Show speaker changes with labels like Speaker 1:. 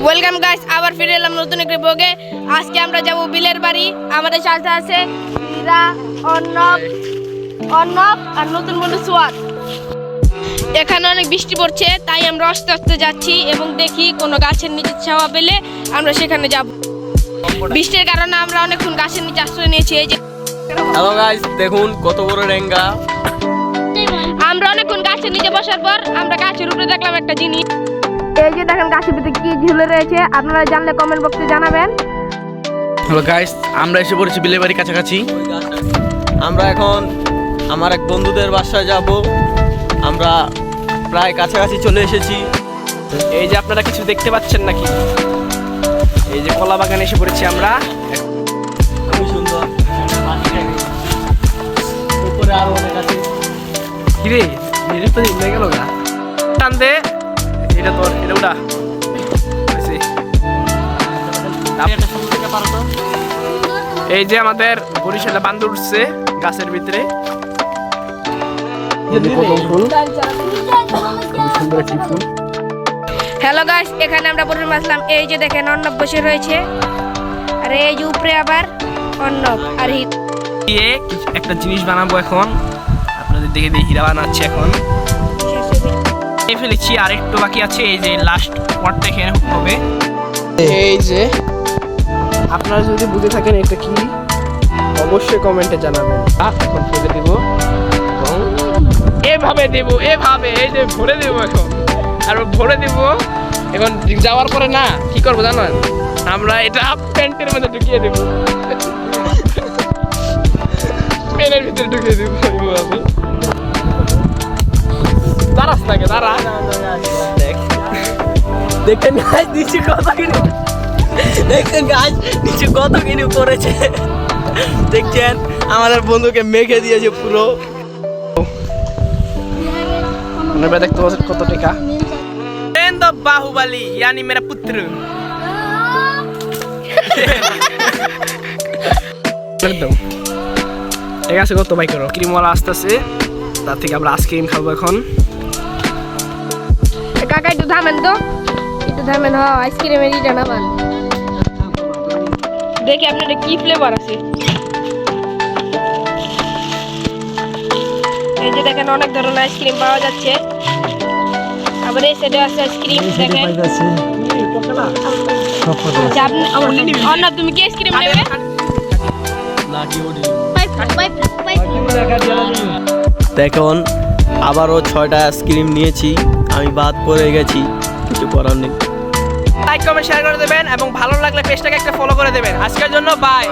Speaker 1: Welcome guys, আবার ফিরে এলাম নতুন একটি ব্লগে। আজকে আমরা যাব বিলের বাড়ি। আমাদের সাথে আছে হীরা, অর্ণব আর নতুন বন্ধু সোয়াদ। এখানে অনেক বৃষ্টি পড়ছে, তাই আমরা আস্তে আস্তে যাচ্ছি এবং দেখি কোনো গাছের নিচে ছাওয়া পেলে আমরা সেখানে যাব। বৃষ্টির কারণে আমরা অনেকক্ষণ গাছের নিচে আশ্রয় নিয়েছি। এই যে
Speaker 2: হ্যালো গাইস, দেখুন কত বড় রেঙ্গা।
Speaker 1: আমরা অনেকক্ষণ গাছের নিচে বসার পর আমরা গাছের উপরে দেখলাম একটা জিনিস। এই যে দেখেন গাছের ভিতরে কি ঝুলে রয়েছে, আপনারা জানলে কমেন্ট বক্সে জানাবেন।
Speaker 3: হ্যালো গাইস, আমরা এসে পড়েছি বিলের বাড়ির কাছাকাছি।
Speaker 2: আমরা এখন আমার এক বন্ধুদের বাসায় যাব। আমরা প্রায় কাছাকাছি চলে এসেছি।
Speaker 3: এই যে আপনারা কিছু দেখতে পাচ্ছেন নাকি? এই যে কলা বাগানে এসে পড়েছি আমরা।
Speaker 2: খুবই সুন্দর। উপরে আরো অনেক আছে।
Speaker 3: কিরে নিজের তো নিয়ে গেল গা টান দে। এটা তোর এটা উড়া এই যে আমাদের বরিশালে বান্দর উঠছে গাছের ভিতরে।
Speaker 1: হ্যালো গাইস, এখানে আমরা প্রথমে আসলাম। এই যে দেখেন অর্ণব বসে রয়েছে, আর এই যে উপরে আবার অর্ণব আর
Speaker 3: দিয়ে একটা জিনিস বানাবো এখন। আপনাদের দেখে দিয়ে হীরা বানাচ্ছে এখন। এই ফেলেছি, আর একটু বাকি আছে। এই যে লাস্ট পটটা এখানে হবে। এই যে আপনারা যদি বুঝে থাকেন এটা কি, অবশ্যই কমেন্টে জানাবেন। এখন ফেলে দিব এবং এভাবে দেব, এভাবে এই যে ভরে দেব এখন। আর ভরে দেব এখন। যাওয়ার পরে না কি করবো জানেন? আমরা এটা প্যান্টের মধ্যে ঢুকিয়ে দেবো। পেনের ভিতরে ঢুকিয়ে দেবো। দাঁড়াস নাকি? দাঁড়া।
Speaker 2: দেখেন গাছ নিচে কত কিনে, দেখেন গাছ নিচে কত কিনে পড়েছে। দেখছেন আমাদের বন্ধুকে মেখে দিয়েছে পুরো।
Speaker 3: দেখতে পাচ্ছেন কত টাকা। বাহুবলী यानी मेरा पुत्र। ঠিক আছে, কত বাই করো। ক্রিমওয়ালা আসতেছে, তার থেকে আমরা আইসক্রিম খাবো এখন।
Speaker 1: কাকা একটু থামেন তো, একটু থামেন। হ্যাঁ, আইসক্রিমের ইটা নামান। দেখি আপনার কি ফ্লেভার আছে। এই যে দেখেন অনেক ধরনের আইসক্রিম পাওয়া যাচ্ছে। আবার এই সাইডে আছে আইসক্রিম দেখেন। আচ্ছা, অর্ণব তুমি কি আইসক্রিম নেবে?
Speaker 2: দেখুন আবারও 6টা আইসক্রিম নিয়েছি, আমি বাদ পড়ে গেছি, কিছু করার নেই।
Speaker 3: লাইক কমেন্ট শেয়ার করে দেবেন এবং ভালো লাগলে পেজটাকে একটা ফলো করে দেবেন। আজকের জন্য বাই।